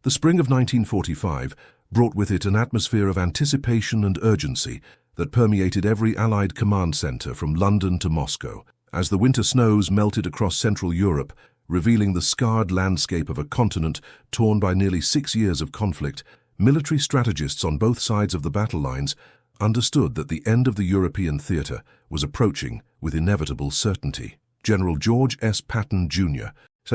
The spring of 1945 brought with it an atmosphere of anticipation and urgency that permeated every Allied command center from London to Moscow. As the winter snows melted across Central Europe, revealing the scarred landscape of a continent torn by nearly 6 years of conflict, military strategists on both sides of the battle lines understood that the end of the European theater was approaching with inevitable certainty. General George S. Patton, Jr.,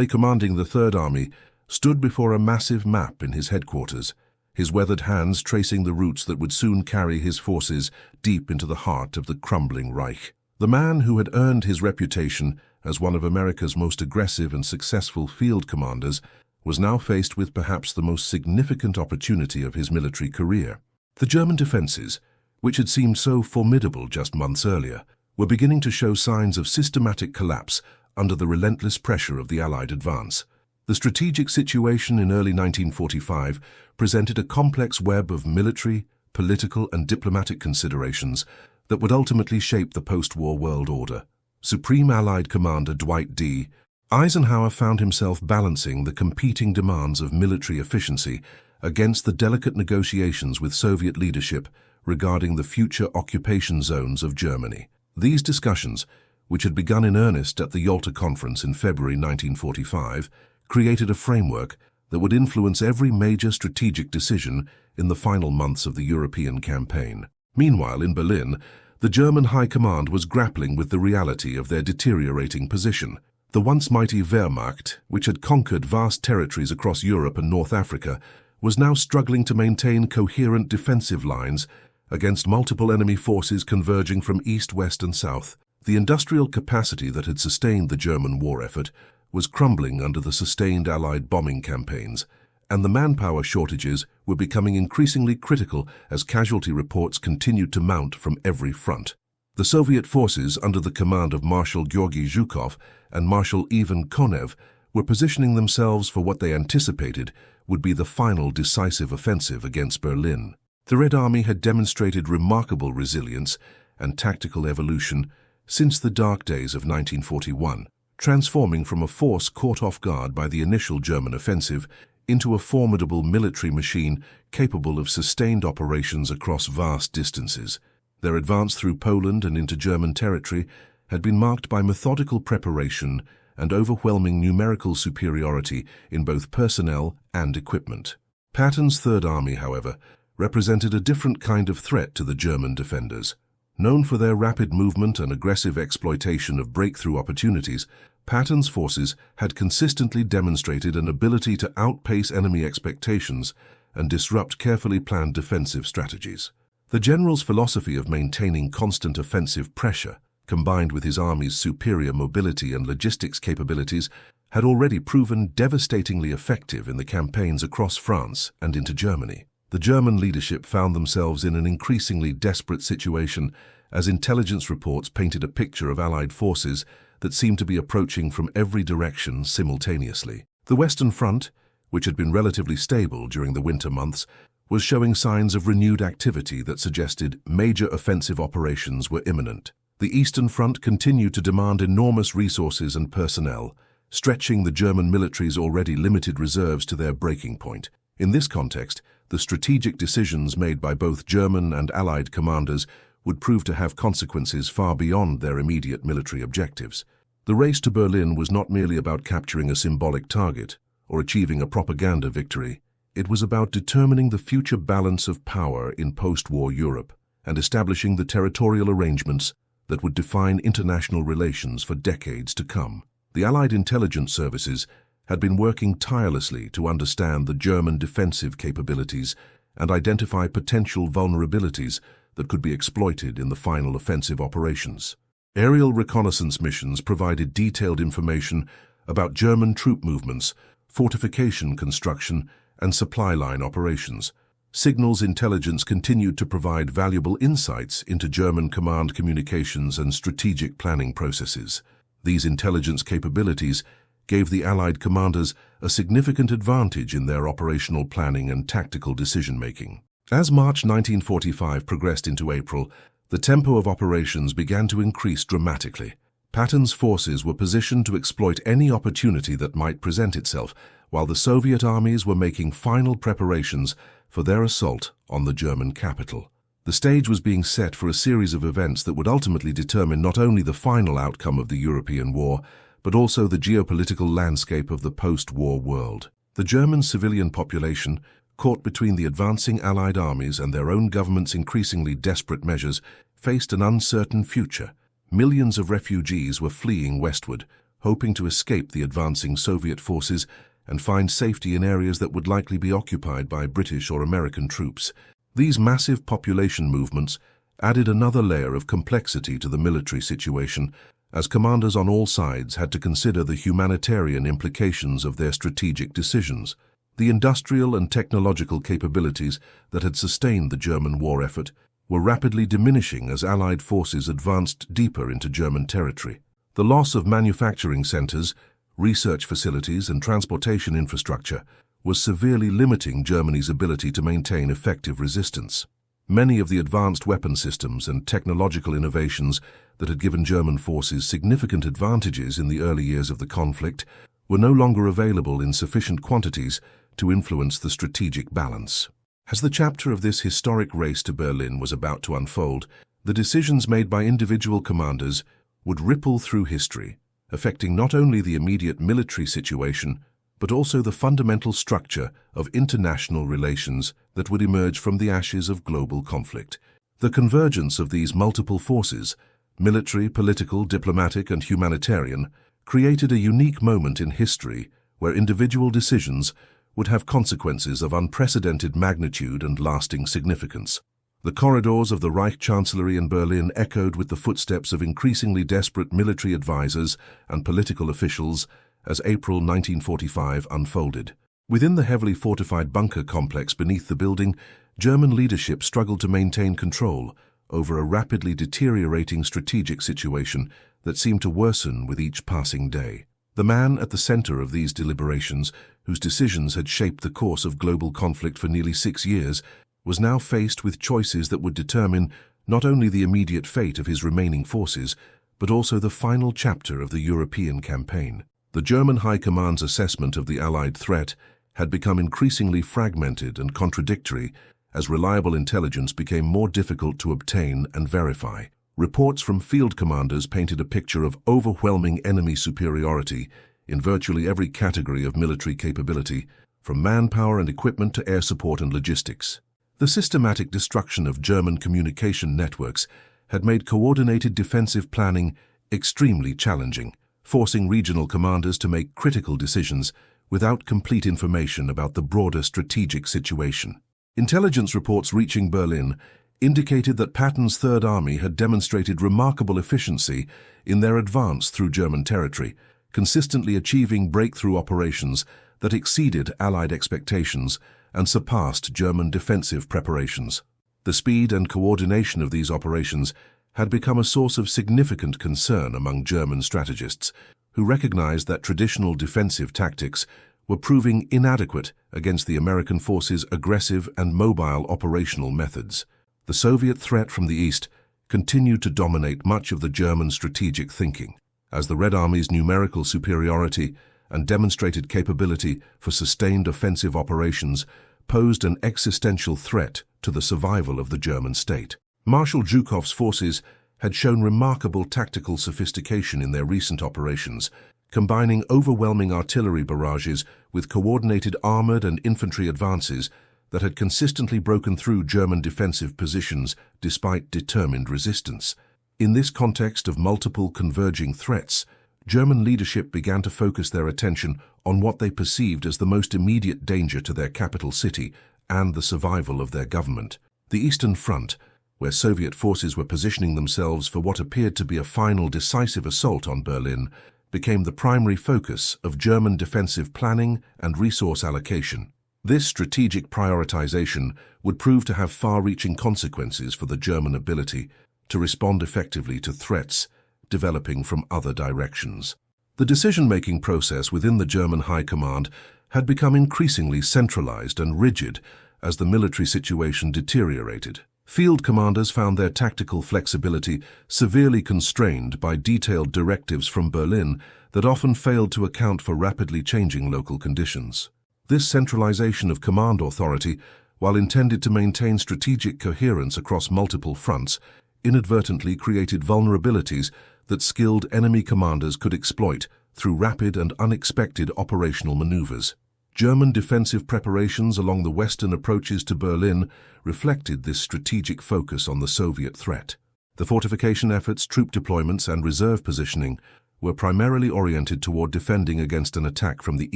commanding the Third Army, stood before a massive map in his headquarters, his weathered hands tracing the routes that would soon carry his forces deep into the heart of the crumbling Reich. The man who had earned his reputation as one of America's most aggressive and successful field commanders was now faced with perhaps the most significant opportunity of his military career. The German defenses, which had seemed so formidable just months earlier, were beginning to show signs of systematic collapse under the relentless pressure of the Allied advance. The strategic situation in early 1945 presented a complex web of military, political, and diplomatic considerations that would ultimately shape the post-war world order. Supreme Allied Commander Dwight D. Eisenhower found himself balancing the competing demands of military efficiency against the delicate negotiations with Soviet leadership regarding the future occupation zones of Germany. These discussions, which had begun in earnest at the Yalta Conference in February 1945, created a framework that would influence every major strategic decision in the final months of the European campaign. Meanwhile, in Berlin, the German High Command was grappling with the reality of their deteriorating position. The once mighty Wehrmacht, which had conquered vast territories across Europe and North Africa, was now struggling to maintain coherent defensive lines against multiple enemy forces converging from east, west, and south. The industrial capacity that had sustained the German war effort was crumbling under the sustained Allied bombing campaigns, and the manpower shortages were becoming increasingly critical as casualty reports continued to mount from every front. The Soviet forces, under the command of Marshal Georgy Zhukov and Marshal Ivan Konev, were positioning themselves for what they anticipated would be the final decisive offensive against Berlin. The Red Army had demonstrated remarkable resilience and tactical evolution since the dark days of 1941, transforming from a force caught off guard by the initial German offensive into a formidable military machine capable of sustained operations across vast distances. Their advance through Poland and into German territory had been marked by methodical preparation and overwhelming numerical superiority in both personnel and equipment. Patton's Third Army, however, represented a different kind of threat to the German defenders. Known for their rapid movement and aggressive exploitation of breakthrough opportunities, Patton's forces had consistently demonstrated an ability to outpace enemy expectations and disrupt carefully planned defensive strategies. The general's philosophy of maintaining constant offensive pressure, combined with his army's superior mobility and logistics capabilities, had already proven devastatingly effective in the campaigns across France and into Germany. The German leadership found themselves in an increasingly desperate situation as intelligence reports painted a picture of Allied forces that seemed to be approaching from every direction simultaneously. The Western Front, which had been relatively stable during the winter months, was showing signs of renewed activity that suggested major offensive operations were imminent. The Eastern Front continued to demand enormous resources and personnel, stretching the German military's already limited reserves to their breaking point. In this context, the strategic decisions made by both German and Allied commanders would prove to have consequences far beyond their immediate military objectives. The race to Berlin was not merely about capturing a symbolic target or achieving a propaganda victory. It was about determining the future balance of power in post-war Europe and establishing the territorial arrangements that would define international relations for decades to come. The Allied intelligence services had been working tirelessly to understand the German defensive capabilities and identify potential vulnerabilities that could be exploited in the final offensive operations. Aerial reconnaissance missions provided detailed information about German troop movements, fortification construction, and supply line operations. Signals intelligence continued to provide valuable insights into German command communications and strategic planning processes. These intelligence capabilities gave the Allied commanders a significant advantage in their operational planning and tactical decision-making. As March 1945 progressed into April, the tempo of operations began to increase dramatically. Patton's forces were positioned to exploit any opportunity that might present itself, while the Soviet armies were making final preparations for their assault on the German capital. The stage was being set for a series of events that would ultimately determine not only the final outcome of the European war, but also the geopolitical landscape of the post-war world. The German civilian population, caught between the advancing Allied armies and their own government's increasingly desperate measures, faced an uncertain future. Millions of refugees were fleeing westward, hoping to escape the advancing Soviet forces and find safety in areas that would likely be occupied by British or American troops. These massive population movements added another layer of complexity to the military situation, as commanders on all sides had to consider the humanitarian implications of their strategic decisions. The industrial and technological capabilities that had sustained the German war effort were rapidly diminishing as Allied forces advanced deeper into German territory. The loss of manufacturing centers, research facilities, and transportation infrastructure was severely limiting Germany's ability to maintain effective resistance. Many of the advanced weapon systems and technological innovations that had given German forces significant advantages in the early years of the conflict were no longer available in sufficient quantities to influence the strategic balance. As the chapter of this historic race to Berlin was about to unfold, the decisions made by individual commanders would ripple through history, affecting not only the immediate military situation, but also the fundamental structure of international relations that would emerge from the ashes of global conflict. The convergence of these multiple forces, military, political, diplomatic, and humanitarian, created a unique moment in history where individual decisions would have consequences of unprecedented magnitude and lasting significance. The corridors of the Reich Chancellery in Berlin echoed with the footsteps of increasingly desperate military advisors and political officials as April 1945 unfolded. Within the heavily fortified bunker complex beneath the building, German leadership struggled to maintain control over a rapidly deteriorating strategic situation that seemed to worsen with each passing day. The man at the center of these deliberations, whose decisions had shaped the course of global conflict for nearly 6 years, was now faced with choices that would determine not only the immediate fate of his remaining forces, but also the final chapter of the European campaign. The German High Command's assessment of the Allied threat had become increasingly fragmented and contradictory as reliable intelligence became more difficult to obtain and verify. Reports from field commanders painted a picture of overwhelming enemy superiority in virtually every category of military capability, from manpower and equipment to air support and logistics. The systematic destruction of German communication networks had made coordinated defensive planning extremely challenging, forcing regional commanders to make critical decisions without complete information about the broader strategic situation. Intelligence reports reaching Berlin indicated that Patton's Third Army had demonstrated remarkable efficiency in their advance through German territory, consistently achieving breakthrough operations that exceeded Allied expectations and surpassed German defensive preparations. The speed and coordination of these operations had become a source of significant concern among German strategists, who recognized that traditional defensive tactics were proving inadequate against the American forces' aggressive and mobile operational methods. The Soviet threat from the east continued to dominate much of the German strategic thinking, as the Red Army's numerical superiority and demonstrated capability for sustained offensive operations posed an existential threat to the survival of the German state. Marshal Zhukov's forces had shown remarkable tactical sophistication in their recent operations, combining overwhelming artillery barrages with coordinated armored and infantry advances that had consistently broken through German defensive positions despite determined resistance. In this context of multiple converging threats, German leadership began to focus their attention on what they perceived as the most immediate danger to their capital city and the survival of their government. The Eastern Front, where Soviet forces were positioning themselves for what appeared to be a final decisive assault on Berlin, became the primary focus of German defensive planning and resource allocation. This strategic prioritization would prove to have far-reaching consequences for the German ability to respond effectively to threats developing from other directions. The decision-making process within the German High Command had become increasingly centralized and rigid as the military situation deteriorated. Field commanders found their tactical flexibility severely constrained by detailed directives from Berlin that often failed to account for rapidly changing local conditions. This centralization of command authority, while intended to maintain strategic coherence across multiple fronts, inadvertently created vulnerabilities that skilled enemy commanders could exploit through rapid and unexpected operational maneuvers. German defensive preparations along the western approaches to Berlin reflected this strategic focus on the Soviet threat. The fortification efforts, troop deployments, and reserve positioning were primarily oriented toward defending against an attack from the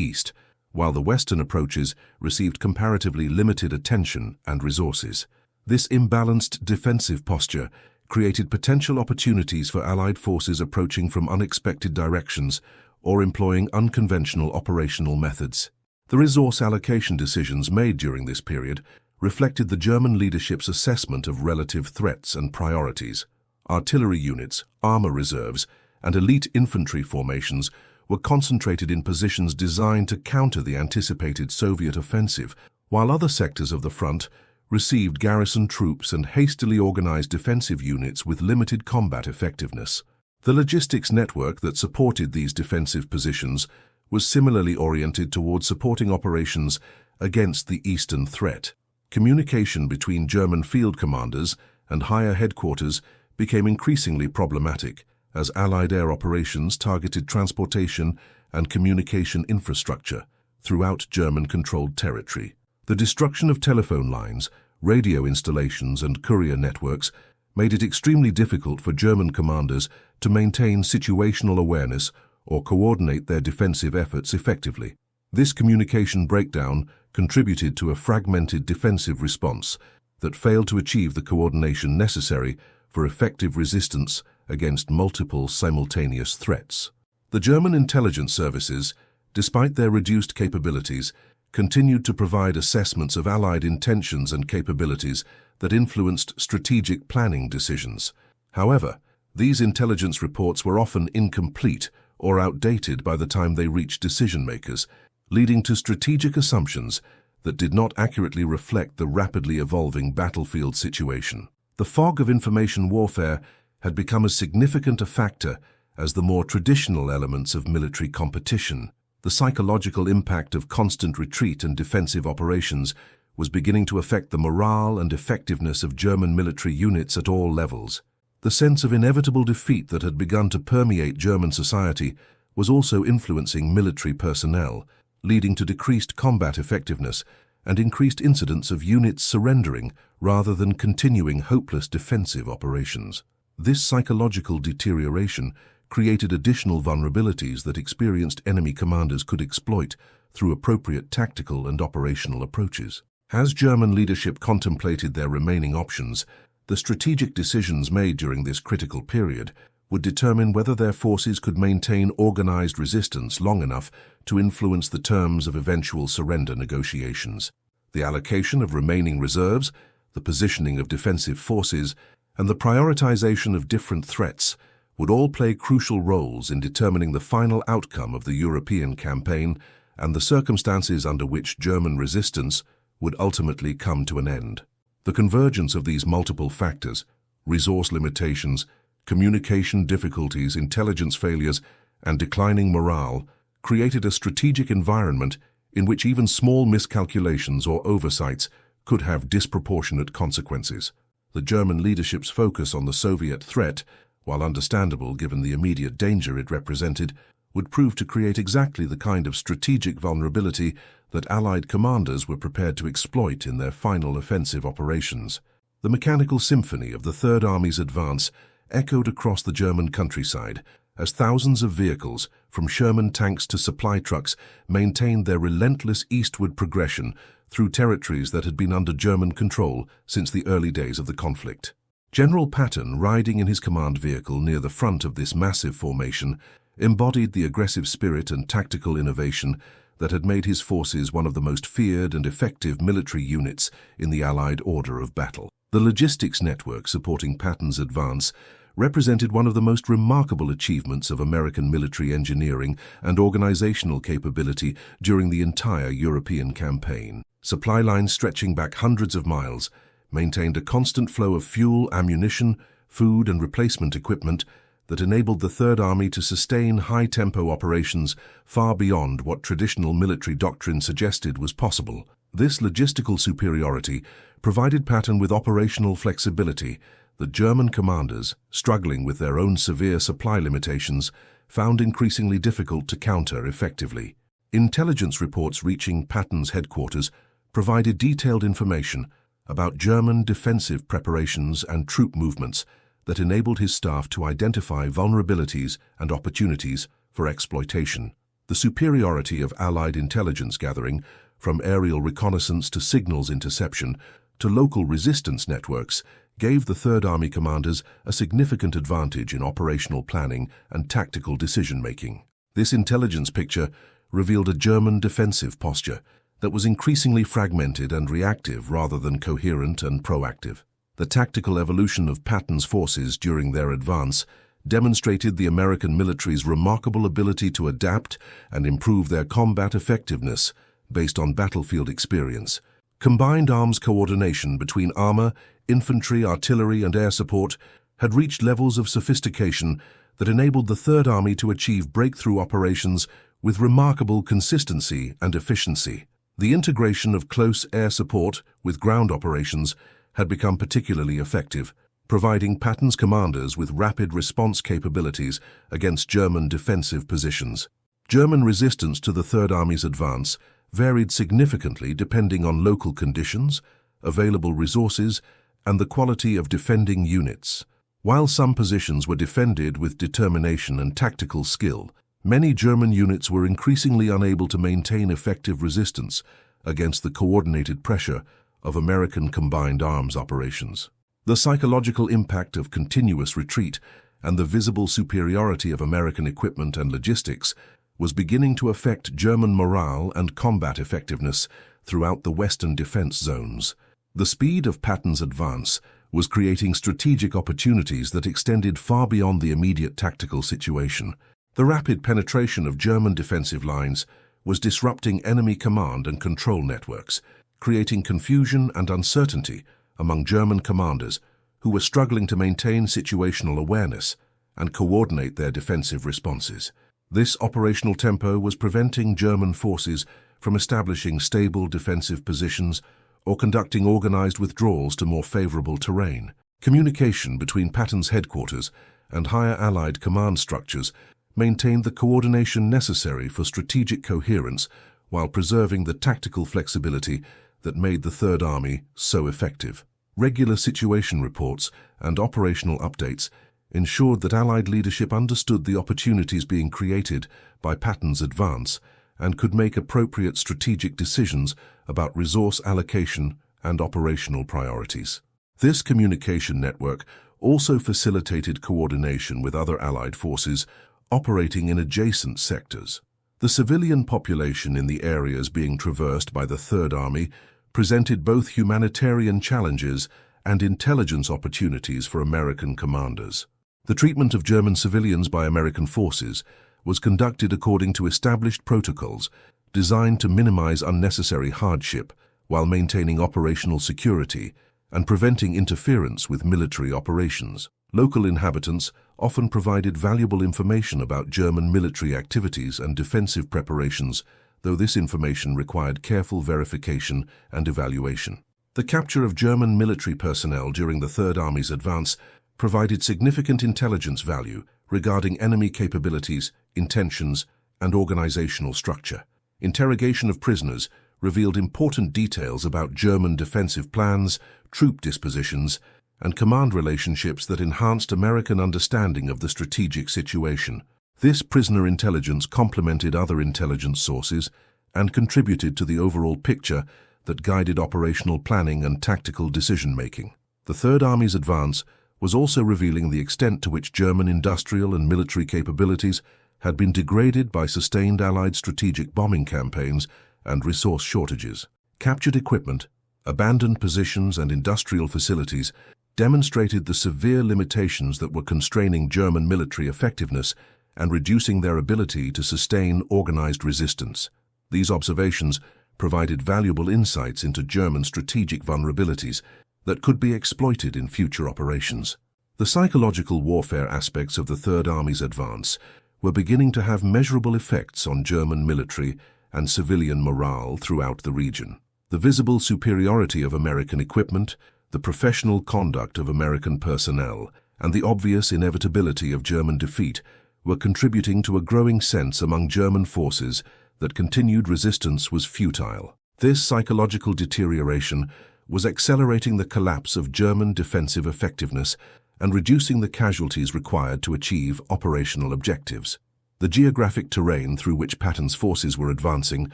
east, while the western approaches received comparatively limited attention and resources. This imbalanced defensive posture created potential opportunities for Allied forces approaching from unexpected directions or employing unconventional operational methods. The resource allocation decisions made during this period reflected the German leadership's assessment of relative threats and priorities. Artillery units, armor reserves, and elite infantry formations were concentrated in positions designed to counter the anticipated Soviet offensive, while other sectors of the front received garrison troops and hastily organized defensive units with limited combat effectiveness. The logistics network that supported these defensive positions was similarly oriented toward supporting operations against the eastern threat. Communication between German field commanders and higher headquarters became increasingly problematic as Allied air operations targeted transportation and communication infrastructure throughout German-controlled territory. The destruction of telephone lines, radio installations, and courier networks made it extremely difficult for German commanders to maintain situational awareness or coordinate their defensive efforts effectively. This communication breakdown contributed to a fragmented defensive response that failed to achieve the coordination necessary for effective resistance against multiple simultaneous threats. The German intelligence services, despite their reduced capabilities, continued to provide assessments of Allied intentions and capabilities that influenced strategic planning decisions. However, these intelligence reports were often incomplete or outdated by the time they reached decision-makers, leading to strategic assumptions that did not accurately reflect the rapidly evolving battlefield situation. The fog of information warfare had become as significant a factor as the more traditional elements of military competition. The psychological impact of constant retreat and defensive operations was beginning to affect the morale and effectiveness of German military units at all levels. The sense of inevitable defeat that had begun to permeate German society was also influencing military personnel, leading to decreased combat effectiveness and increased incidents of units surrendering rather than continuing hopeless defensive operations. This psychological deterioration created additional vulnerabilities that experienced enemy commanders could exploit through appropriate tactical and operational approaches. As German leadership contemplated their remaining options, the strategic decisions made during this critical period would determine whether their forces could maintain organized resistance long enough to influence the terms of eventual surrender negotiations. The allocation of remaining reserves, the positioning of defensive forces, and the prioritization of different threats would all play crucial roles in determining the final outcome of the European campaign and the circumstances under which German resistance would ultimately come to an end. The convergence of these multiple factors, resource limitations, communication difficulties, intelligence failures, and declining morale, created a strategic environment in which even small miscalculations or oversights could have disproportionate consequences. The German leadership's focus on the Soviet threat, while understandable given the immediate danger it represented, would prove to create exactly the kind of strategic vulnerability that Allied commanders were prepared to exploit in their final offensive operations. The mechanical symphony of the Third Army's advance echoed across the German countryside as thousands of vehicles, from Sherman tanks to supply trucks, maintained their relentless eastward progression through territories that had been under German control since the early days of the conflict. General Patton, riding in his command vehicle near the front of this massive formation, embodied the aggressive spirit and tactical innovation that had made his forces one of the most feared and effective military units in the Allied order of battle. The logistics network supporting Patton's advance represented one of the most remarkable achievements of American military engineering and organizational capability during the entire European campaign. Supply lines stretching back hundreds of miles, maintained a constant flow of fuel, ammunition, food and replacement equipment that enabled the Third Army to sustain high-tempo operations far beyond what traditional military doctrine suggested was possible. This logistical superiority provided Patton with operational flexibility that German commanders, struggling with their own severe supply limitations, found increasingly difficult to counter effectively. Intelligence reports reaching Patton's headquarters provided detailed information about German defensive preparations and troop movements that enabled his staff to identify vulnerabilities and opportunities for exploitation. The superiority of Allied intelligence gathering, from aerial reconnaissance to signals interception to local resistance networks, gave the Third Army commanders a significant advantage in operational planning and tactical decision-making. This intelligence picture revealed a German defensive posture that was increasingly fragmented and reactive rather than coherent and proactive. The tactical evolution of Patton's forces during their advance demonstrated the American military's remarkable ability to adapt and improve their combat effectiveness based on battlefield experience. Combined arms coordination between armor, infantry, artillery, and air support had reached levels of sophistication that enabled the Third Army to achieve breakthrough operations with remarkable consistency and efficiency. The integration of close air support with ground operations had become particularly effective, providing Patton's commanders with rapid response capabilities against German defensive positions. German resistance to the Third Army's advance varied significantly depending on local conditions, available resources, and the quality of defending units. While some positions were defended with determination and tactical skill, many German units were increasingly unable to maintain effective resistance against the coordinated pressure of American combined arms operations. The psychological impact of continuous retreat and the visible superiority of American equipment and logistics was beginning to affect German morale and combat effectiveness throughout the Western defense zones. The speed of Patton's advance was creating strategic opportunities that extended far beyond the immediate tactical situation. The rapid penetration of German defensive lines was disrupting enemy command and control networks, creating confusion and uncertainty among German commanders who were struggling to maintain situational awareness and coordinate their defensive responses. This operational tempo was preventing German forces from establishing stable defensive positions or conducting organized withdrawals to more favorable terrain. Communication between Patton's headquarters and higher Allied command structures maintained the coordination necessary for strategic coherence while preserving the tactical flexibility that made the Third Army so effective. Regular situation reports and operational updates ensured that Allied leadership understood the opportunities being created by Patton's advance and could make appropriate strategic decisions about resource allocation and operational priorities. This communication network also facilitated coordination with other Allied forces operating in adjacent sectors. The civilian population in the areas being traversed by the Third Army presented both humanitarian challenges and intelligence opportunities for American commanders. The treatment of German civilians by American forces was conducted according to established protocols designed to minimize unnecessary hardship while maintaining operational security and preventing interference with military operations. Local inhabitants often provided valuable information about German military activities and defensive preparations, though this information required careful verification and evaluation. The capture of German military personnel during the Third Army's advance provided significant intelligence value regarding enemy capabilities, intentions, and organizational structure. Interrogation of prisoners revealed important details about German defensive plans, troop dispositions, and command relationships that enhanced American understanding of the strategic situation. This prisoner intelligence complemented other intelligence sources and contributed to the overall picture that guided operational planning and tactical decision-making. The Third Army's advance was also revealing the extent to which German industrial and military capabilities had been degraded by sustained Allied strategic bombing campaigns and resource shortages. Captured equipment, abandoned positions, and industrial facilities demonstrated the severe limitations that were constraining German military effectiveness and reducing their ability to sustain organized resistance. These observations provided valuable insights into German strategic vulnerabilities that could be exploited in future operations. The psychological warfare aspects of the Third Army's advance were beginning to have measurable effects on German military and civilian morale throughout the region. The visible superiority of American equipment, the professional conduct of American personnel, and the obvious inevitability of German defeat were contributing to a growing sense among German forces that continued resistance was futile. This psychological deterioration was accelerating the collapse of German defensive effectiveness and reducing the casualties required to achieve operational objectives. The geographic terrain through which Patton's forces were advancing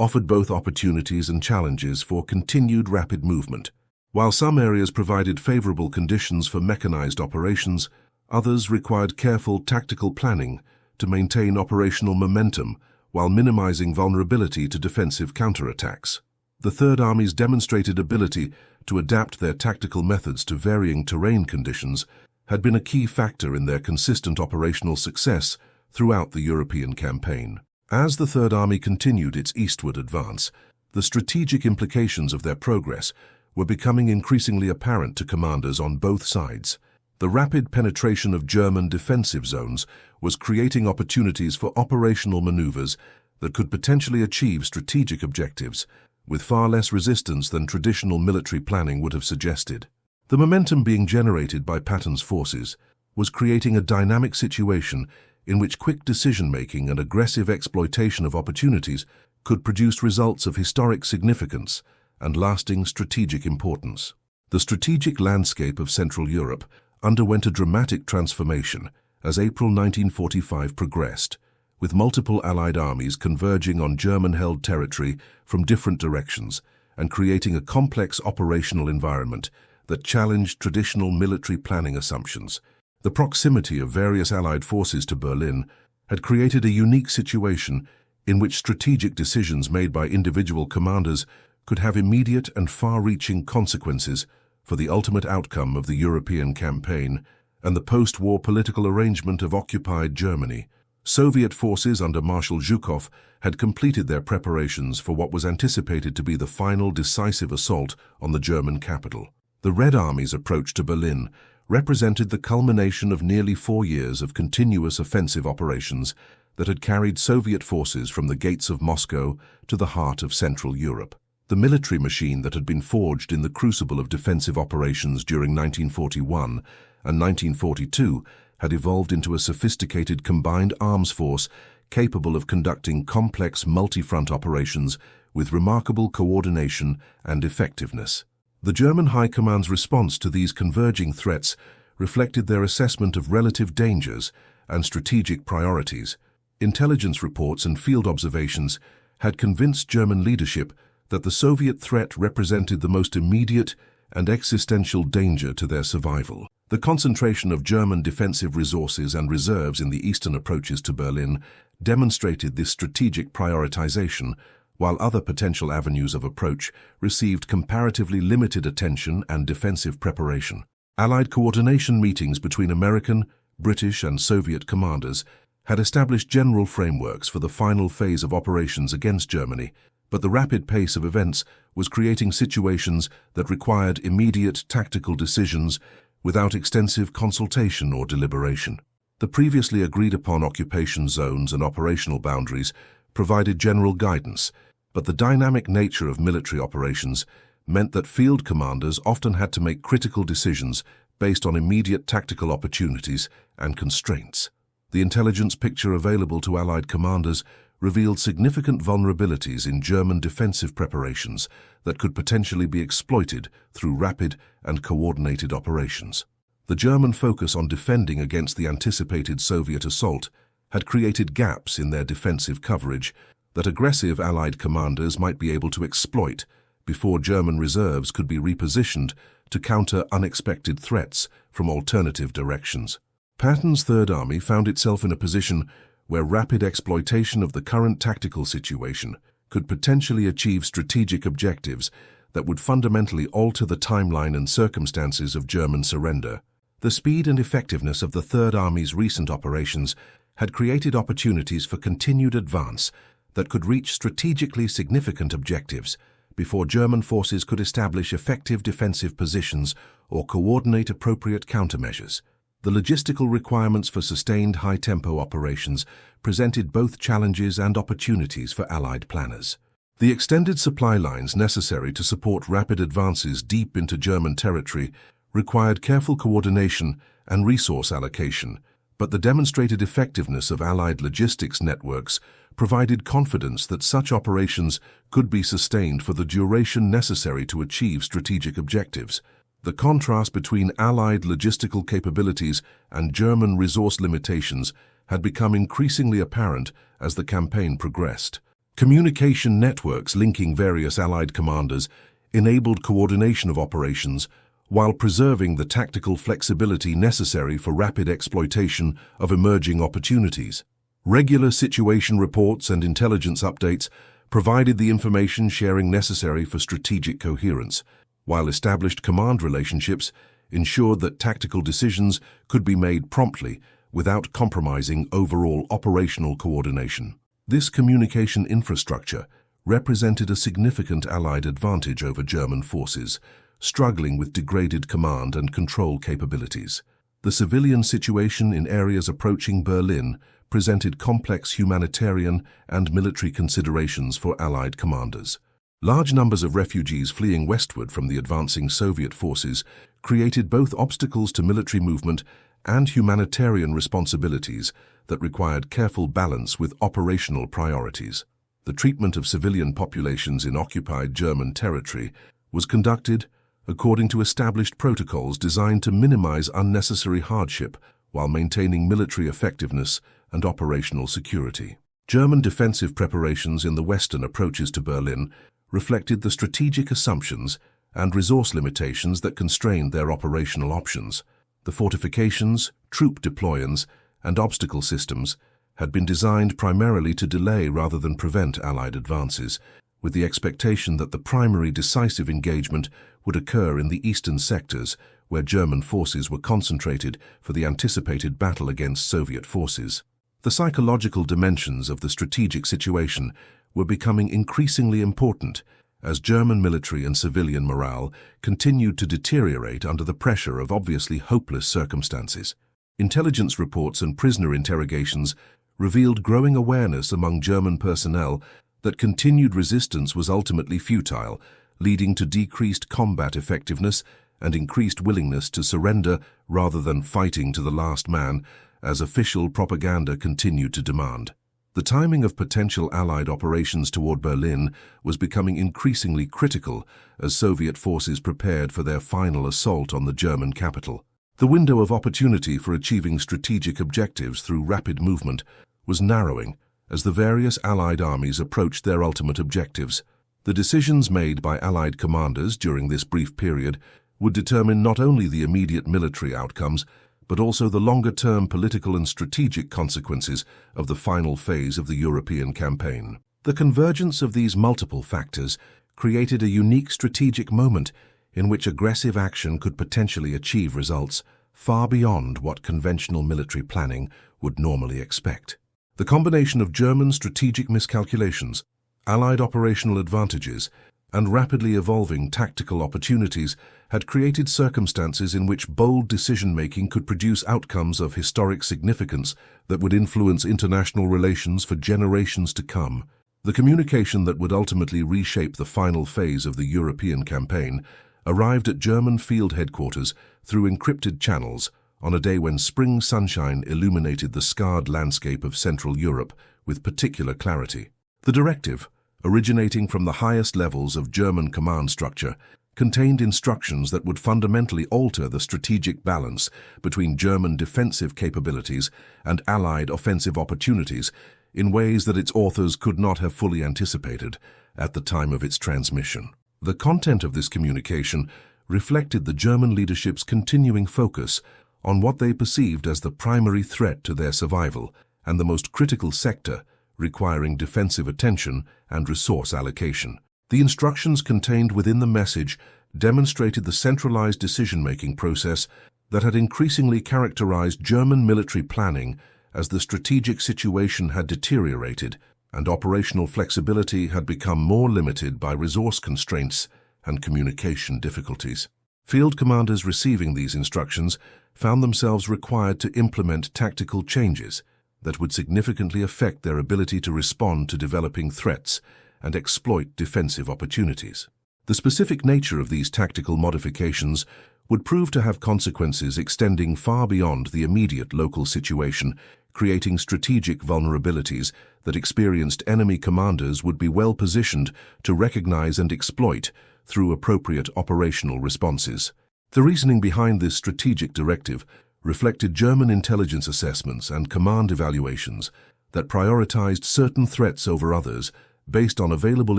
offered both opportunities and challenges for continued rapid movement. While some areas provided favorable conditions for mechanized operations, others required careful tactical planning to maintain operational momentum while minimizing vulnerability to defensive counterattacks. The Third Army's demonstrated ability to adapt their tactical methods to varying terrain conditions had been a key factor in their consistent operational success throughout the European campaign. As the Third Army continued its eastward advance, the strategic implications of their progress were becoming increasingly apparent to commanders on both sides. The rapid penetration of German defensive zones was creating opportunities for operational maneuvers that could potentially achieve strategic objectives, with far less resistance than traditional military planning would have suggested. The momentum being generated by Patton's forces was creating a dynamic situation in which quick decision-making and aggressive exploitation of opportunities could produce results of historic significance and lasting strategic importance. The strategic landscape of Central Europe underwent a dramatic transformation as April 1945 progressed, with multiple Allied armies converging on German-held territory from different directions and creating a complex operational environment that challenged traditional military planning assumptions. The proximity of various Allied forces to Berlin had created a unique situation in which strategic decisions made by individual commanders could have immediate and far-reaching consequences for the ultimate outcome of the European campaign and the post-war political arrangement of occupied Germany. Soviet forces under Marshal Zhukov had completed their preparations for what was anticipated to be the final decisive assault on the German capital. The Red Army's approach to Berlin represented the culmination of nearly 4 years of continuous offensive operations that had carried Soviet forces from the gates of Moscow to the heart of Central Europe. The military machine that had been forged in the crucible of defensive operations during 1941 and 1942 had evolved into a sophisticated combined arms force capable of conducting complex multi-front operations with remarkable coordination and effectiveness. The German High Command's response to these converging threats reflected their assessment of relative dangers and strategic priorities. Intelligence reports and field observations had convinced German leadership that the Soviet threat represented the most immediate and existential danger to their survival. The concentration of German defensive resources and reserves in the eastern approaches to Berlin demonstrated this strategic prioritization, while other potential avenues of approach received comparatively limited attention and defensive preparation. Allied coordination meetings between American, British, and Soviet commanders had established general frameworks for the final phase of operations against Germany, but the rapid pace of events was creating situations that required immediate tactical decisions without extensive consultation or deliberation. The previously agreed-upon occupation zones and operational boundaries provided general guidance, but the dynamic nature of military operations meant that field commanders often had to make critical decisions based on immediate tactical opportunities and constraints. The intelligence picture available to Allied commanders revealed significant vulnerabilities in German defensive preparations that could potentially be exploited through rapid and coordinated operations. The German focus on defending against the anticipated Soviet assault had created gaps in their defensive coverage that aggressive Allied commanders might be able to exploit before German reserves could be repositioned to counter unexpected threats from alternative directions. Patton's Third Army found itself in a position where rapid exploitation of the current tactical situation could potentially achieve strategic objectives that would fundamentally alter the timeline and circumstances of German surrender. The speed and effectiveness of the Third Army's recent operations had created opportunities for continued advance that could reach strategically significant objectives, before German forces could establish effective defensive positions or coordinate appropriate countermeasures. The logistical requirements for sustained high-tempo operations presented both challenges and opportunities for Allied planners. The extended supply lines necessary to support rapid advances deep into German territory required careful coordination and resource allocation, but the demonstrated effectiveness of Allied logistics networks provided confidence that such operations could be sustained for the duration necessary to achieve strategic objectives. The contrast between Allied logistical capabilities and German resource limitations had become increasingly apparent as the campaign progressed. Communication networks linking various Allied commanders enabled coordination of operations while preserving the tactical flexibility necessary for rapid exploitation of emerging opportunities. Regular situation reports and intelligence updates provided the information sharing necessary for strategic coherence, while established command relationships ensured that tactical decisions could be made promptly without compromising overall operational coordination. This communication infrastructure represented a significant Allied advantage over German forces, struggling with degraded command and control capabilities. The civilian situation in areas approaching Berlin presented complex humanitarian and military considerations for Allied commanders. Large numbers of refugees fleeing westward from the advancing Soviet forces created both obstacles to military movement and humanitarian responsibilities that required careful balance with operational priorities. The treatment of civilian populations in occupied German territory was conducted according to established protocols designed to minimize unnecessary hardship while maintaining military effectiveness and operational security. German defensive preparations in the western approaches to Berlin reflected the strategic assumptions and resource limitations that constrained their operational options. The fortifications, troop deployments, and obstacle systems had been designed primarily to delay rather than prevent Allied advances, with the expectation that the primary decisive engagement would occur in the eastern sectors where German forces were concentrated for the anticipated battle against Soviet forces. The psychological dimensions of the strategic situation were becoming increasingly important as German military and civilian morale continued to deteriorate under the pressure of obviously hopeless circumstances. Intelligence reports and prisoner interrogations revealed growing awareness among German personnel that continued resistance was ultimately futile, leading to decreased combat effectiveness and increased willingness to surrender rather than fighting to the last man, as official propaganda continued to demand. The timing of potential Allied operations toward Berlin was becoming increasingly critical as Soviet forces prepared for their final assault on the German capital. The window of opportunity for achieving strategic objectives through rapid movement was narrowing as the various Allied armies approached their ultimate objectives. The decisions made by Allied commanders during this brief period would determine not only the immediate military outcomes, but also the longer-term political and strategic consequences of the final phase of the European campaign. The convergence of these multiple factors created a unique strategic moment in which aggressive action could potentially achieve results far beyond what conventional military planning would normally expect. The combination of German strategic miscalculations, Allied operational advantages, and rapidly evolving tactical opportunities had created circumstances in which bold decision-making could produce outcomes of historic significance that would influence international relations for generations to come. The communication that would ultimately reshape the final phase of the European campaign arrived at German field headquarters through encrypted channels on a day when spring sunshine illuminated the scarred landscape of Central Europe with particular clarity. The directive, originating from the highest levels of German command structure, contained instructions that would fundamentally alter the strategic balance between German defensive capabilities and Allied offensive opportunities in ways that its authors could not have fully anticipated at the time of its transmission. The content of this communication reflected the German leadership's continuing focus on what they perceived as the primary threat to their survival and the most critical sector requiring defensive attention and resource allocation. The instructions contained within the message demonstrated the centralized decision-making process that had increasingly characterized German military planning as the strategic situation had deteriorated and operational flexibility had become more limited by resource constraints and communication difficulties. Field commanders receiving these instructions found themselves required to implement tactical changes that would significantly affect their ability to respond to developing threats and exploit defensive opportunities. The specific nature of these tactical modifications would prove to have consequences extending far beyond the immediate local situation, creating strategic vulnerabilities that experienced enemy commanders would be well positioned to recognize and exploit through appropriate operational responses. The reasoning behind this strategic directive reflected German intelligence assessments and command evaluations that prioritized certain threats over others based on available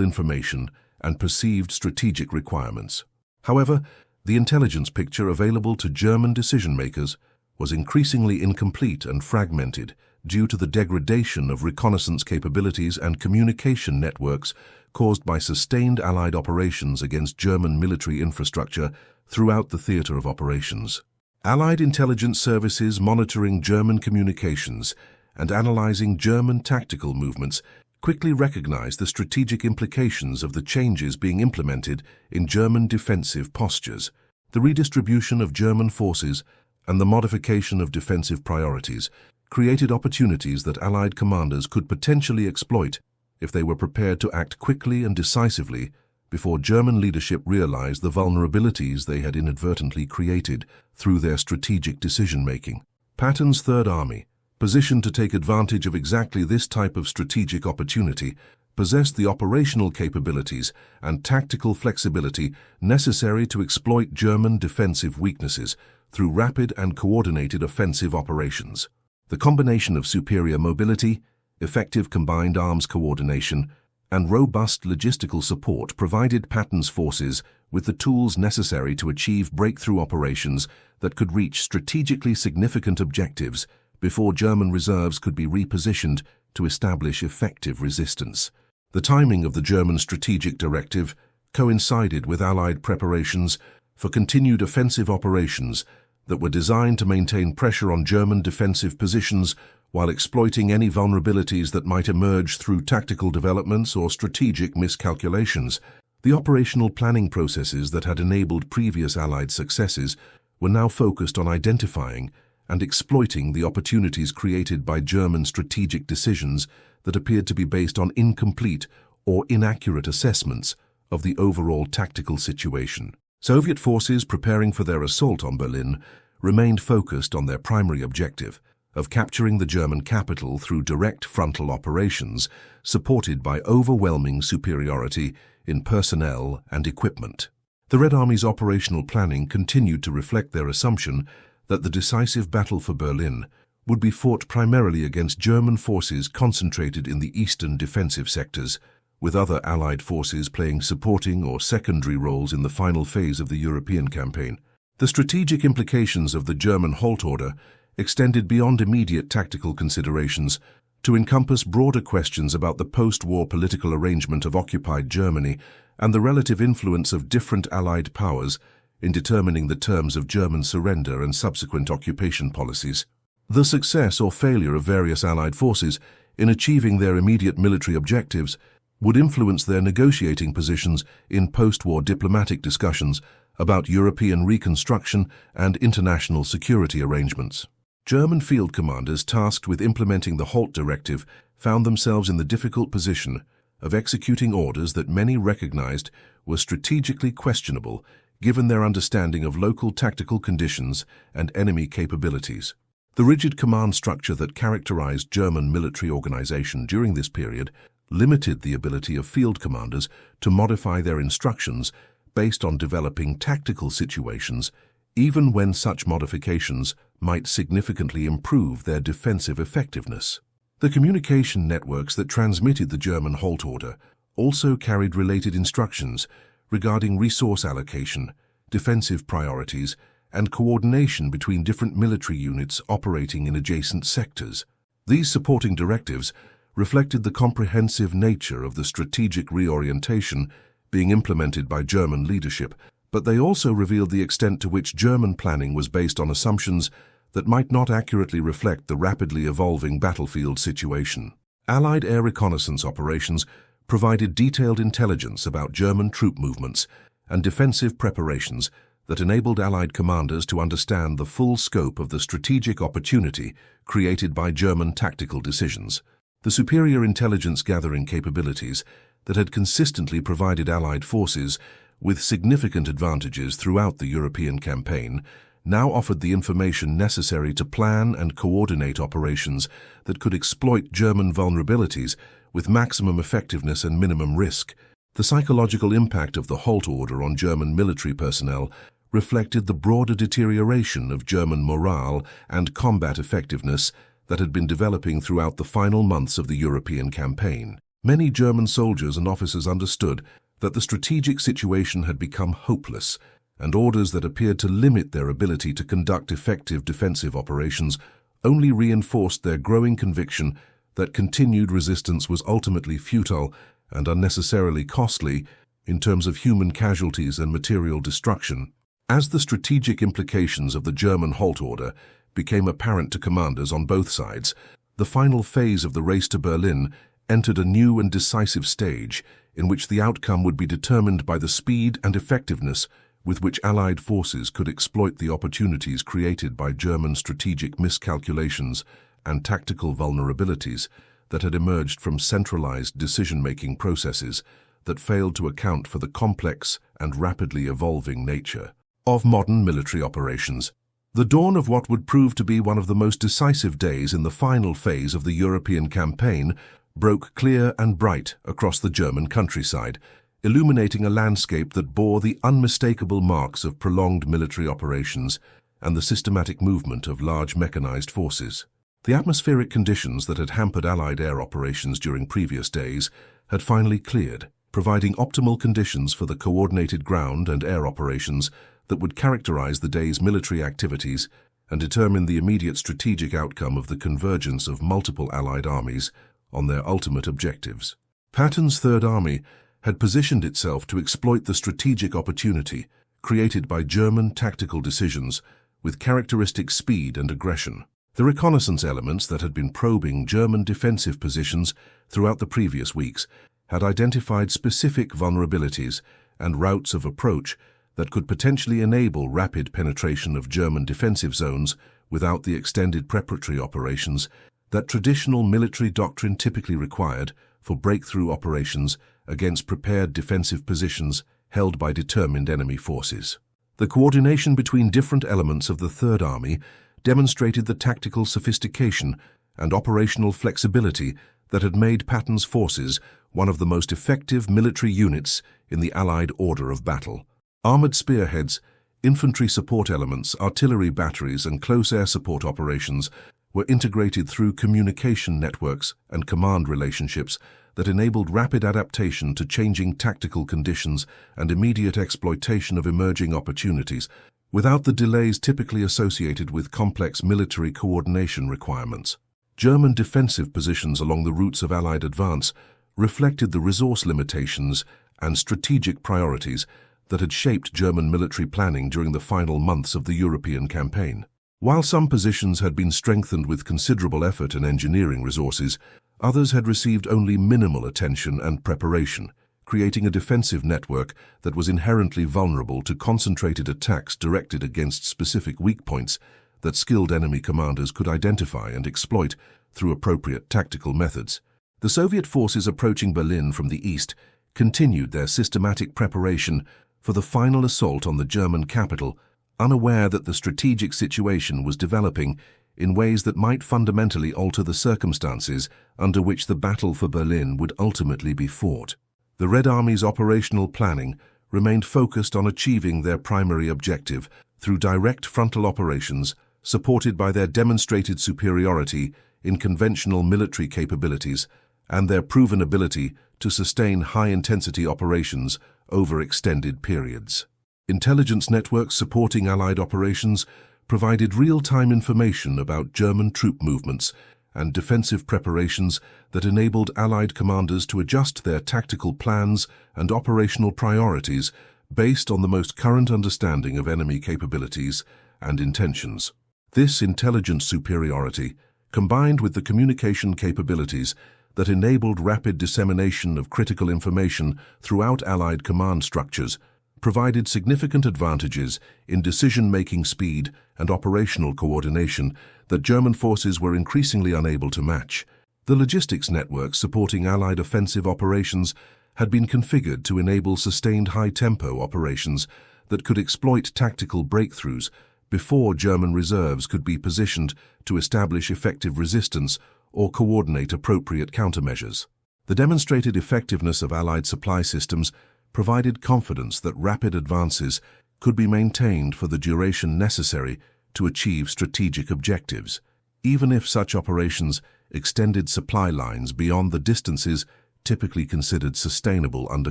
information and perceived strategic requirements. However, the intelligence picture available to German decision-makers was increasingly incomplete and fragmented due to the degradation of reconnaissance capabilities and communication networks caused by sustained Allied operations against German military infrastructure throughout the theater of operations. Allied intelligence services monitoring German communications and analyzing German tactical movements quickly recognized the strategic implications of the changes being implemented in German defensive postures. The redistribution of German forces and the modification of defensive priorities created opportunities that Allied commanders could potentially exploit if they were prepared to act quickly and decisively before German leadership realized the vulnerabilities they had inadvertently created through their strategic decision-making. Patton's Third Army, positioned to take advantage of exactly this type of strategic opportunity, possessed the operational capabilities and tactical flexibility necessary to exploit German defensive weaknesses through rapid and coordinated offensive operations. The combination of superior mobility, effective combined arms coordination, and robust logistical support provided Patton's forces with the tools necessary to achieve breakthrough operations that could reach strategically significant objectives before German reserves could be repositioned to establish effective resistance. The timing of the German strategic directive coincided with Allied preparations for continued offensive operations that were designed to maintain pressure on German defensive positions while exploiting any vulnerabilities that might emerge through tactical developments or strategic miscalculations. The operational planning processes that had enabled previous Allied successes were now focused on identifying and exploiting the opportunities created by German strategic decisions that appeared to be based on incomplete or inaccurate assessments of the overall tactical situation. Soviet forces preparing for their assault on Berlin remained focused on their primary objective of capturing the German capital through direct frontal operations supported by overwhelming superiority in personnel and equipment. The Red Army's operational planning continued to reflect their assumption that the decisive battle for Berlin would be fought primarily against German forces concentrated in the eastern defensive sectors, with other Allied forces playing supporting or secondary roles in the final phase of the European campaign. The strategic implications of the German Halt order extended beyond immediate tactical considerations to encompass broader questions about the post-war political arrangement of occupied Germany and the relative influence of different Allied powers in determining the terms of German surrender and subsequent occupation policies. The success or failure of various Allied forces in achieving their immediate military objectives would influence their negotiating positions in post-war diplomatic discussions about European reconstruction and international security arrangements. German field commanders tasked with implementing the Halt directive found themselves in the difficult position of executing orders that many recognized were strategically questionable given their understanding of local tactical conditions and enemy capabilities. The rigid command structure that characterized German military organization during this period limited the ability of field commanders to modify their instructions based on developing tactical situations, even when such modifications might significantly improve their defensive effectiveness. The communication networks that transmitted the German Halt order also carried related instructions regarding resource allocation, defensive priorities, and coordination between different military units operating in adjacent sectors. These supporting directives reflected the comprehensive nature of the strategic reorientation being implemented by German leadership, but they also revealed the extent to which German planning was based on assumptions that might not accurately reflect the rapidly evolving battlefield situation. Allied air reconnaissance operations provided detailed intelligence about German troop movements and defensive preparations that enabled Allied commanders to understand the full scope of the strategic opportunity created by German tactical decisions. The superior intelligence gathering capabilities that had consistently provided Allied forces with significant advantages throughout the European campaign now offered the information necessary to plan and coordinate operations that could exploit German vulnerabilities with maximum effectiveness and minimum risk. The psychological impact of the Halt order on German military personnel reflected the broader deterioration of German morale and combat effectiveness that had been developing throughout the final months of the European campaign. Many German soldiers and officers understood that the strategic situation had become hopeless, and orders that appeared to limit their ability to conduct effective defensive operations only reinforced their growing conviction that continued resistance was ultimately futile and unnecessarily costly in terms of human casualties and material destruction. As the strategic implications of the German Halt order became apparent to commanders on both sides, the final phase of the race to Berlin entered a new and decisive stage in which the outcome would be determined by the speed and effectiveness with which Allied forces could exploit the opportunities created by German strategic miscalculations and tactical vulnerabilities that had emerged from centralized decision-making processes that failed to account for the complex and rapidly evolving nature of modern military operations. The dawn of what would prove to be one of the most decisive days in the final phase of the European campaign broke clear and bright across the German countryside, illuminating a landscape that bore the unmistakable marks of prolonged military operations and the systematic movement of large mechanized forces. The atmospheric conditions that had hampered Allied air operations during previous days had finally cleared, providing optimal conditions for the coordinated ground and air operations that would characterize the day's military activities and determine the immediate strategic outcome of the convergence of multiple Allied armies on their ultimate objectives. Patton's Third Army had positioned itself to exploit the strategic opportunity created by German tactical decisions with characteristic speed and aggression. The reconnaissance elements that had been probing German defensive positions throughout the previous weeks had identified specific vulnerabilities and routes of approach that could potentially enable rapid penetration of German defensive zones without the extended preparatory operations that traditional military doctrine typically required for breakthrough operations against prepared defensive positions held by determined enemy forces. The coordination between different elements of the Third Army demonstrated the tactical sophistication and operational flexibility that had made Patton's forces one of the most effective military units in the Allied order of battle. Armored spearheads, infantry support elements, artillery batteries, and close air support operations were integrated through communication networks and command relationships that enabled rapid adaptation to changing tactical conditions and immediate exploitation of emerging opportunities, without the delays typically associated with complex military coordination requirements. German defensive positions along the routes of Allied advance reflected the resource limitations and strategic priorities that had shaped German military planning during the final months of the European campaign. While some positions had been strengthened with considerable effort and engineering resources, others had received only minimal attention and preparation, creating a defensive network that was inherently vulnerable to concentrated attacks directed against specific weak points that skilled enemy commanders could identify and exploit through appropriate tactical methods. The Soviet forces approaching Berlin from the east continued their systematic preparation for the final assault on the German capital, unaware that the strategic situation was developing in ways that might fundamentally alter the circumstances under which the battle for Berlin would ultimately be fought. The Red Army's operational planning remained focused on achieving their primary objective through direct frontal operations supported by their demonstrated superiority in conventional military capabilities and their proven ability to sustain high-intensity operations over extended periods. Intelligence networks supporting Allied operations provided real-time information about German troop movements and defensive preparations that enabled Allied commanders to adjust their tactical plans and operational priorities based on the most current understanding of enemy capabilities and intentions. This intelligence superiority, combined with the communication capabilities that enabled rapid dissemination of critical information throughout Allied command structures, provided significant advantages in decision-making speed and operational coordination that German forces were increasingly unable to match. The logistics networks supporting Allied offensive operations had been configured to enable sustained high-tempo operations that could exploit tactical breakthroughs before German reserves could be positioned to establish effective resistance or coordinate appropriate countermeasures. The demonstrated effectiveness of Allied supply systems provided confidence that rapid advances could be maintained for the duration necessary to achieve strategic objectives, even if such operations extended supply lines beyond the distances typically considered sustainable under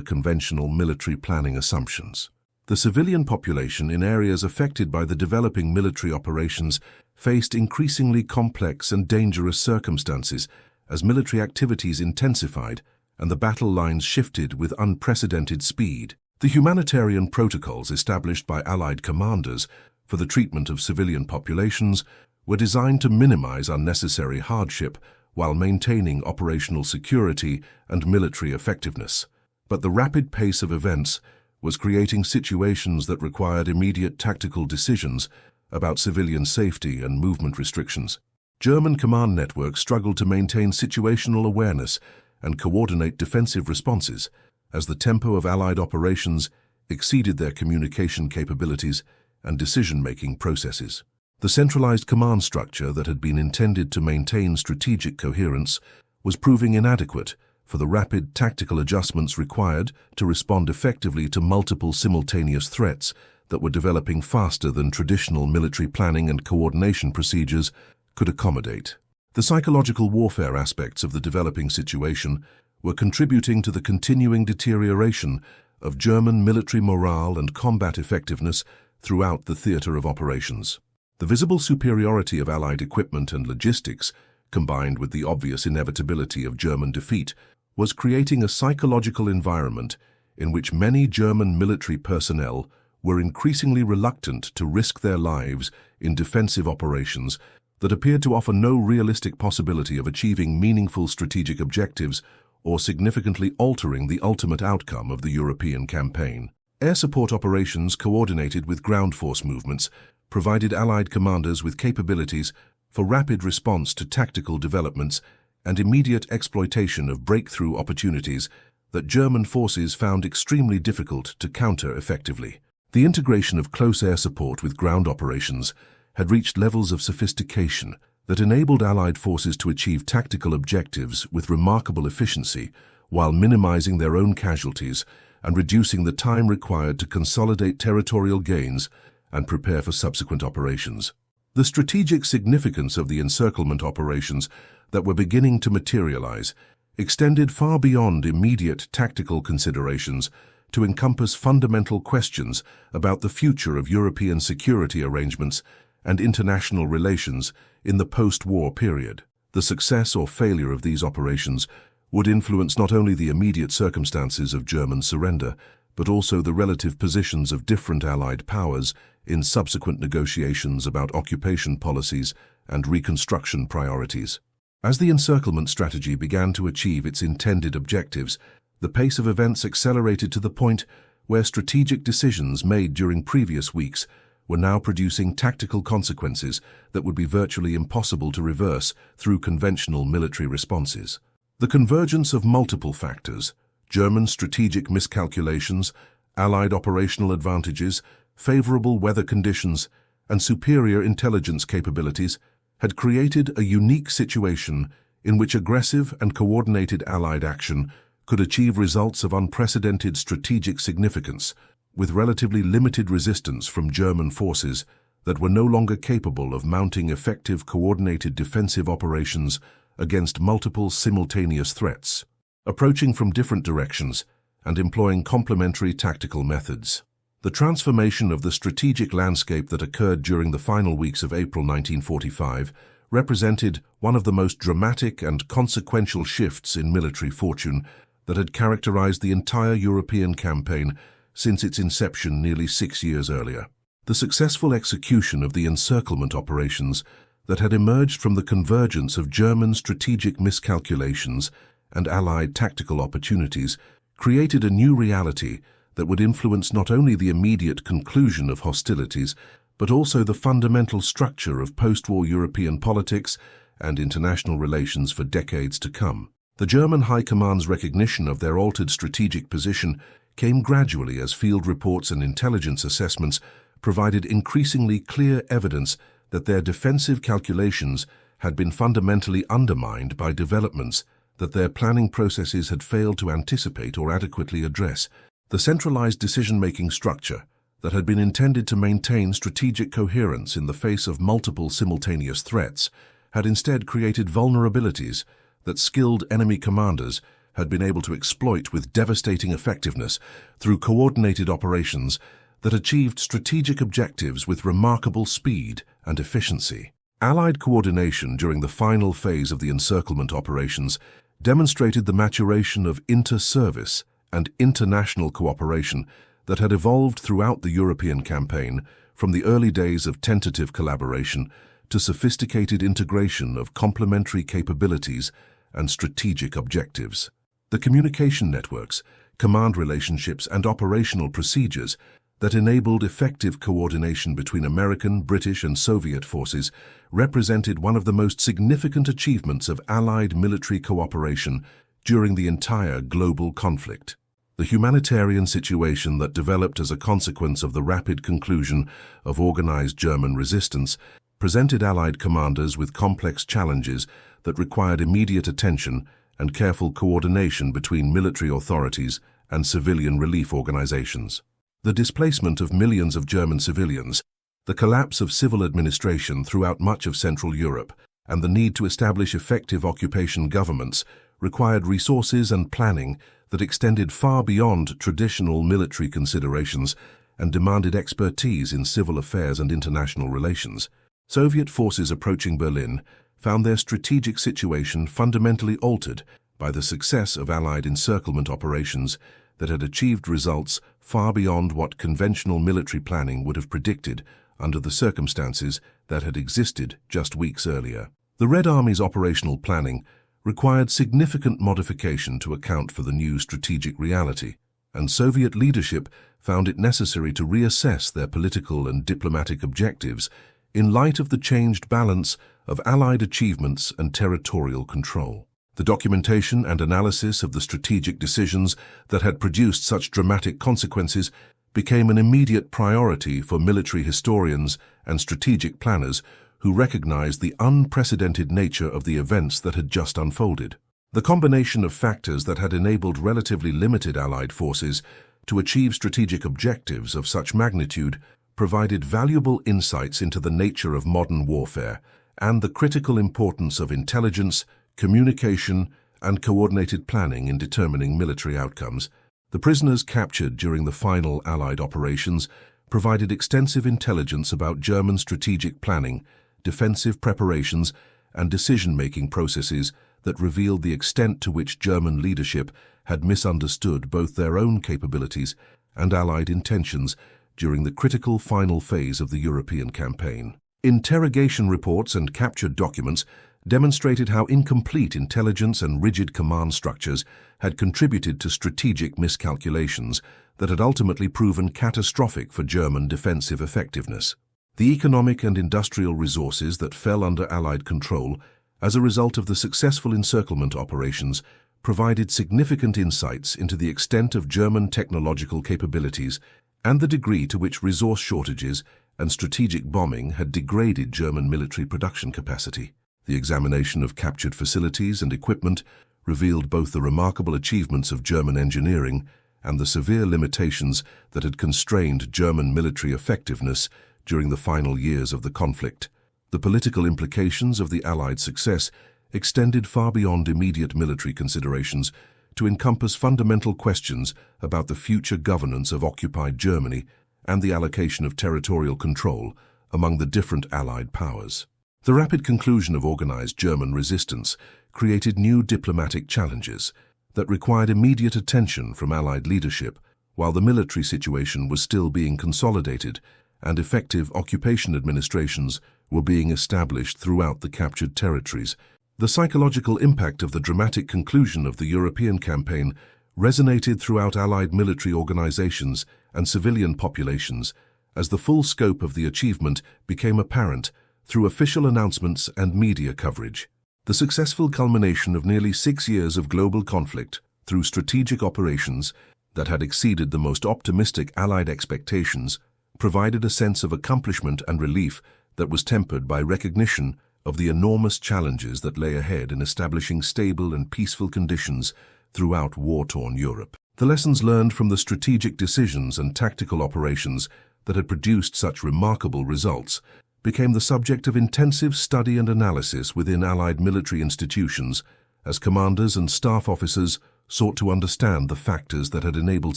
conventional military planning assumptions. The civilian population in areas affected by the developing military operations faced increasingly complex and dangerous circumstances as military activities intensified and the battle lines shifted with unprecedented speed. The humanitarian protocols established by Allied commanders for the treatment of civilian populations were designed to minimize unnecessary hardship while maintaining operational security and military effectiveness. But the rapid pace of events was creating situations that required immediate tactical decisions about civilian safety and movement restrictions. German command networks struggled to maintain situational awareness and coordinate defensive responses as the tempo of Allied operations exceeded their communication capabilities and decision-making processes. The centralized command structure that had been intended to maintain strategic coherence was proving inadequate for the rapid tactical adjustments required to respond effectively to multiple simultaneous threats that were developing faster than traditional military planning and coordination procedures could accommodate. The psychological warfare aspects of the developing situation were contributing to the continuing deterioration of German military morale and combat effectiveness throughout the theater of operations. The visible superiority of Allied equipment and logistics, combined with the obvious inevitability of German defeat, was creating a psychological environment in which many German military personnel were increasingly reluctant to risk their lives in defensive operations that appeared to offer no realistic possibility of achieving meaningful strategic objectives or significantly altering the ultimate outcome of the European campaign. Air support operations coordinated with ground force movements provided Allied commanders with capabilities for rapid response to tactical developments and immediate exploitation of breakthrough opportunities that German forces found extremely difficult to counter effectively. The integration of close air support with ground operations had reached levels of sophistication that enabled Allied forces to achieve tactical objectives with remarkable efficiency while minimizing their own casualties and reducing the time required to consolidate territorial gains and prepare for subsequent operations. The strategic significance of the encirclement operations that were beginning to materialize extended far beyond immediate tactical considerations to encompass fundamental questions about the future of European security arrangements and international relations in the post-war period. The success or failure of these operations would influence not only the immediate circumstances of German surrender, but also the relative positions of different Allied powers in subsequent negotiations about occupation policies and reconstruction priorities. As the encirclement strategy began to achieve its intended objectives, the pace of events accelerated to the point where strategic decisions made during previous weeks were now producing tactical consequences that would be virtually impossible to reverse through conventional military responses. The convergence of multiple factors, German strategic miscalculations, Allied operational advantages, favorable weather conditions, and superior intelligence capabilities, had created a unique situation in which aggressive and coordinated Allied action could achieve results of unprecedented strategic significance, with relatively limited resistance from German forces that were no longer capable of mounting effective coordinated defensive operations against multiple simultaneous threats, approaching from different directions and employing complementary tactical methods. The transformation of the strategic landscape that occurred during the final weeks of April 1945 represented one of the most dramatic and consequential shifts in military fortune that had characterized the entire European campaign since its inception nearly 6 years earlier. The successful execution of the encirclement operations that had emerged from the convergence of German strategic miscalculations and Allied tactical opportunities created a new reality that would influence not only the immediate conclusion of hostilities, but also the fundamental structure of post-war European politics and international relations for decades to come. The German High Command's recognition of their altered strategic position came gradually as field reports and intelligence assessments provided increasingly clear evidence that their defensive calculations had been fundamentally undermined by developments that their planning processes had failed to anticipate or adequately address. The centralized decision-making structure that had been intended to maintain strategic coherence in the face of multiple simultaneous threats had instead created vulnerabilities that skilled enemy commanders had been able to exploit with devastating effectiveness through coordinated operations that achieved strategic objectives with remarkable speed and efficiency. Allied coordination during the final phase of the encirclement operations demonstrated the maturation of inter-service and international cooperation that had evolved throughout the European campaign from the early days of tentative collaboration to sophisticated integration of complementary capabilities and strategic objectives. The communication networks, command relationships, and operational procedures that enabled effective coordination between American, British, and Soviet forces represented one of the most significant achievements of Allied military cooperation during the entire global conflict. The humanitarian situation that developed as a consequence of the rapid conclusion of organized German resistance presented Allied commanders with complex challenges that required immediate attention and careful coordination between military authorities and civilian relief organizations. The displacement of millions of German civilians, the collapse of civil administration throughout much of Central Europe, and the need to establish effective occupation governments required resources and planning that extended far beyond traditional military considerations and demanded expertise in civil affairs and international relations. Soviet forces approaching Berlin found their strategic situation fundamentally altered by the success of Allied encirclement operations that had achieved results far beyond what conventional military planning would have predicted under the circumstances that had existed just weeks earlier. The Red Army's operational planning required significant modification to account for the new strategic reality, and Soviet leadership found it necessary to reassess their political and diplomatic objectives in light of the changed balance of Allied achievements and territorial control. The documentation and analysis of the strategic decisions that had produced such dramatic consequences became an immediate priority for military historians and strategic planners who recognized the unprecedented nature of the events that had just unfolded. The combination of factors that had enabled relatively limited Allied forces to achieve strategic objectives of such magnitude provided valuable insights into the nature of modern warfare and the critical importance of intelligence, communication, and coordinated planning in determining military outcomes. The prisoners captured during the final Allied operations provided extensive intelligence about German strategic planning, defensive preparations, and decision-making processes that revealed the extent to which German leadership had misunderstood both their own capabilities and Allied intentions during the critical final phase of the European campaign. Interrogation reports and captured documents demonstrated how incomplete intelligence and rigid command structures had contributed to strategic miscalculations that had ultimately proven catastrophic for German defensive effectiveness. The economic and industrial resources that fell under Allied control as a result of the successful encirclement operations provided significant insights into the extent of German technological capabilities and the degree to which resource shortages and strategic bombing had degraded German military production capacity. The examination of captured facilities and equipment revealed both the remarkable achievements of German engineering and the severe limitations that had constrained German military effectiveness during the final years of the conflict. The political implications of the Allied success extended far beyond immediate military considerations to encompass fundamental questions about the future governance of occupied Germany and the allocation of territorial control among the different Allied powers. The rapid conclusion of organized German resistance created new diplomatic challenges that required immediate attention from Allied leadership while the military situation was still being consolidated and effective occupation administrations were being established throughout the captured territories. The psychological impact of the dramatic conclusion of the European campaign resonated throughout Allied military organizations and civilian populations as the full scope of the achievement became apparent through official announcements and media coverage. The successful culmination of nearly 6 years of global conflict through strategic operations that had exceeded the most optimistic Allied expectations provided a sense of accomplishment and relief that was tempered by recognition of the enormous challenges that lay ahead in establishing stable and peaceful conditions throughout war-torn Europe. The lessons learned from the strategic decisions and tactical operations that had produced such remarkable results became the subject of intensive study and analysis within Allied military institutions as commanders and staff officers sought to understand the factors that had enabled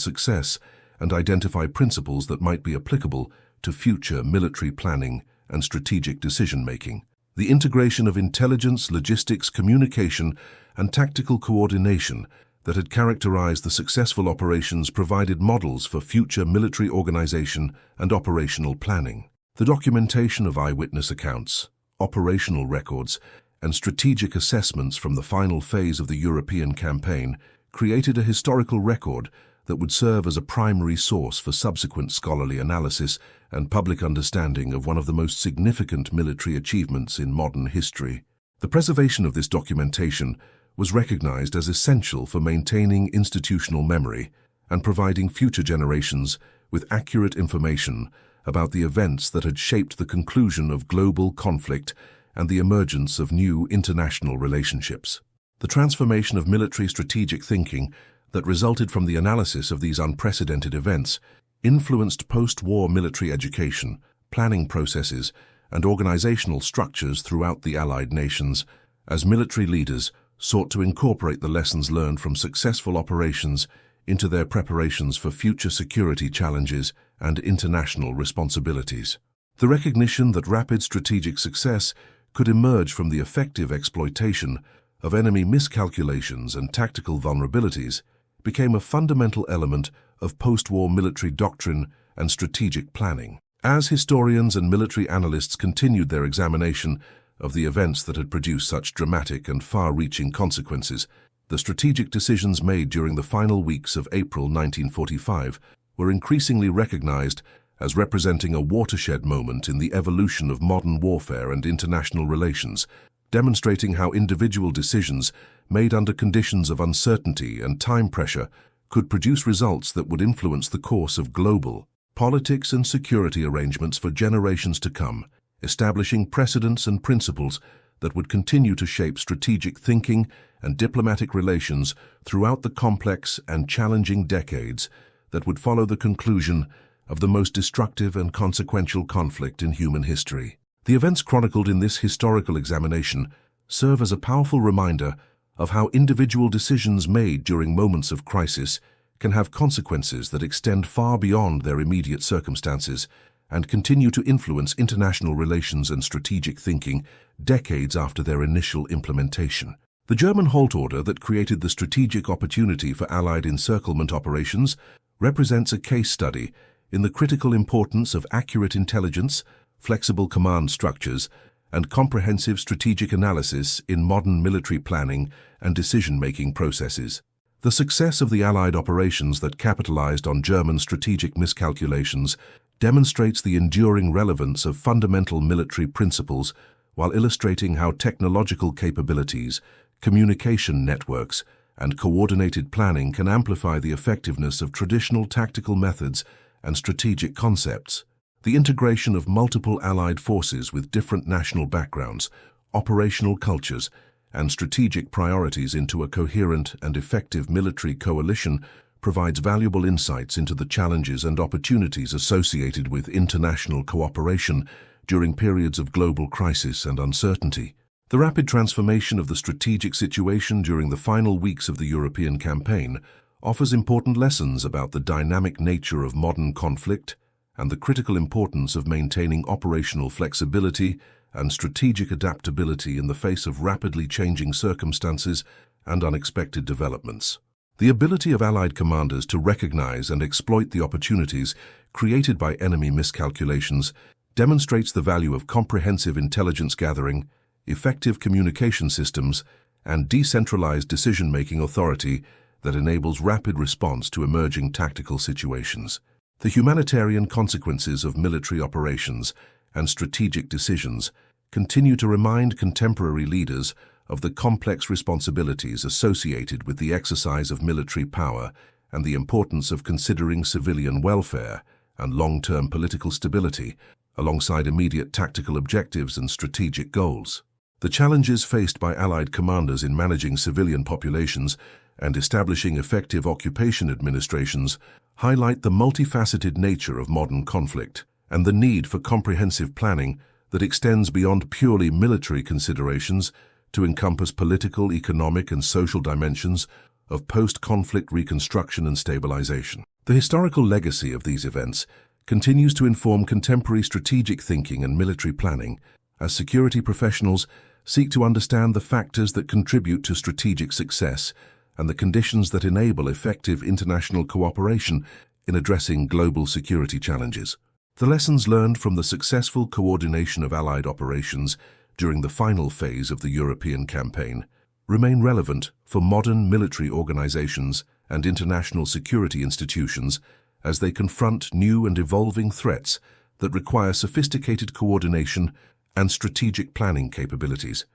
success and identify principles that might be applicable to future military planning and strategic decision-making. The integration of intelligence, logistics, communication, and tactical coordination that had characterized the successful operations provided models for future military organization and operational planning. The documentation of eyewitness accounts, operational records, and strategic assessments from the final phase of the European campaign created a historical record that would serve as a primary source for subsequent scholarly analysis and public understanding of one of the most significant military achievements in modern history. The preservation of this documentation was recognized as essential for maintaining institutional memory and providing future generations with accurate information about the events that had shaped the conclusion of global conflict and the emergence of new international relationships. The transformation of military strategic thinking that resulted from the analysis of these unprecedented events influenced post-war military education, planning processes, and organizational structures throughout the Allied nations, as military leaders sought to incorporate the lessons learned from successful operations into their preparations for future security challenges and international responsibilities. The recognition that rapid strategic success could emerge from the effective exploitation of enemy miscalculations and tactical vulnerabilities became a fundamental element of post-war military doctrine and strategic planning. As historians and military analysts continued their examination of the events that had produced such dramatic and far-reaching consequences, the strategic decisions made during the final weeks of April 1945 were increasingly recognized as representing a watershed moment in the evolution of modern warfare and international relations, demonstrating how individual decisions made under conditions of uncertainty and time pressure could produce results that would influence the course of global politics and security arrangements for generations to come, establishing precedents and principles that would continue to shape strategic thinking and diplomatic relations throughout the complex and challenging decades that would follow the conclusion of the most destructive and consequential conflict in human history. The events chronicled in this historical examination serve as a powerful reminder of how individual decisions made during moments of crisis can have consequences that extend far beyond their immediate circumstances and continue to influence international relations and strategic thinking decades after their initial implementation. The German Halt order that created the strategic opportunity for Allied encirclement operations represents a case study in the critical importance of accurate intelligence, flexible command structures, and comprehensive strategic analysis in modern military planning and decision-making processes. The success of the Allied operations that capitalized on German strategic miscalculations demonstrates the enduring relevance of fundamental military principles while illustrating how technological capabilities, communication networks, and coordinated planning can amplify the effectiveness of traditional tactical methods and strategic concepts. The integration of multiple Allied forces with different national backgrounds, operational cultures, and strategic priorities into a coherent and effective military coalition provides valuable insights into the challenges and opportunities associated with international cooperation during periods of global crisis and uncertainty. The rapid transformation of the strategic situation during the final weeks of the European campaign offers important lessons about the dynamic nature of modern conflict and the critical importance of maintaining operational flexibility and strategic adaptability in the face of rapidly changing circumstances and unexpected developments. The ability of Allied commanders to recognize and exploit the opportunities created by enemy miscalculations demonstrates the value of comprehensive intelligence gathering, effective communication systems, and decentralized decision-making authority that enables rapid response to emerging tactical situations. The humanitarian consequences of military operations and strategic decisions continue to remind contemporary leaders of the complex responsibilities associated with the exercise of military power and the importance of considering civilian welfare and long-term political stability alongside immediate tactical objectives and strategic goals. The challenges faced by Allied commanders in managing civilian populations and establishing effective occupation administrations highlight the multifaceted nature of modern conflict and the need for comprehensive planning that extends beyond purely military considerations to encompass political, economic, and social dimensions of post-conflict reconstruction and stabilization. The historical legacy of these events continues to inform contemporary strategic thinking and military planning as security professionals seek to understand the factors that contribute to strategic success and the conditions that enable effective international cooperation in addressing global security challenges. The lessons learned from the successful coordination of Allied operations during the final phase of the European campaign remain relevant for modern military organizations and international security institutions as they confront new and evolving threats that require sophisticated coordination and strategic planning capabilities.